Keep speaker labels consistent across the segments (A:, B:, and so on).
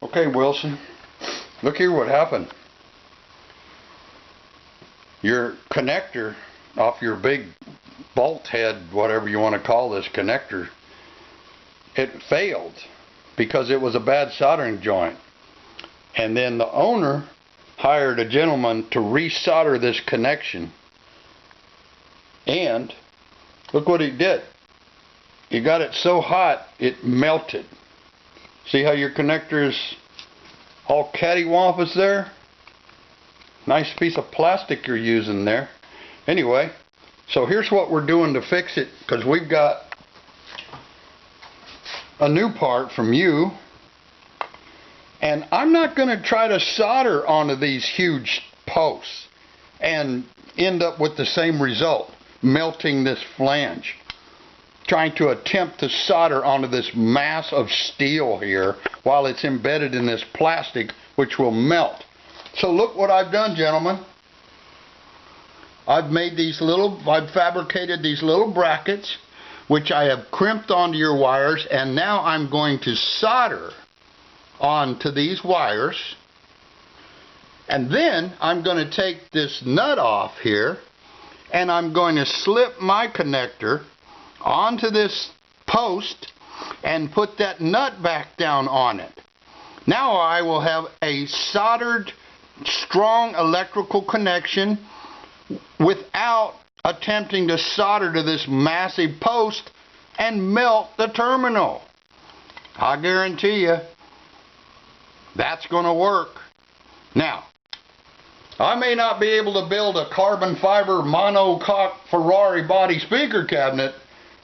A: Okay, Wilson, look here what happened. Your connector off your big bolt head, whatever you want to call this connector, it failed because it was a bad soldering joint. And then the owner hired a gentleman to resolder this connection. And look what he did. He got it so hot it melted. See how your connector is all cattywampus there? Nice piece of plastic you're using there. Anyway, so here's what we're doing to fix it, because we've got a new part from you, and I'm not going to try to solder onto these huge posts and end up with the same result, melting this flange. Trying to attempt to solder onto this mass of steel here while it's embedded in this plastic, which will melt. So look what I've done, gentlemen. I've fabricated these little brackets, which I have crimped onto your wires, and now I'm going to solder onto these wires. And then I'm going to take this nut off here, and I'm going to slip my connector onto this post and put that nut back down on it. Now I will have a soldered, strong electrical connection without attempting to solder to this massive post and melt the terminal. I guarantee you that's going to work. Now, I may not be able to build a carbon fiber monocoque Ferrari body speaker cabinet,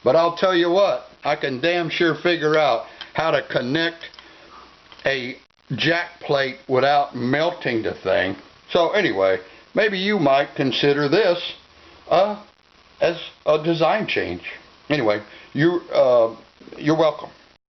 A: but I'll tell you what, I can damn sure figure out how to connect a jack plate without melting the thing. So anyway, maybe you might consider this as a design change. Anyway, you're welcome.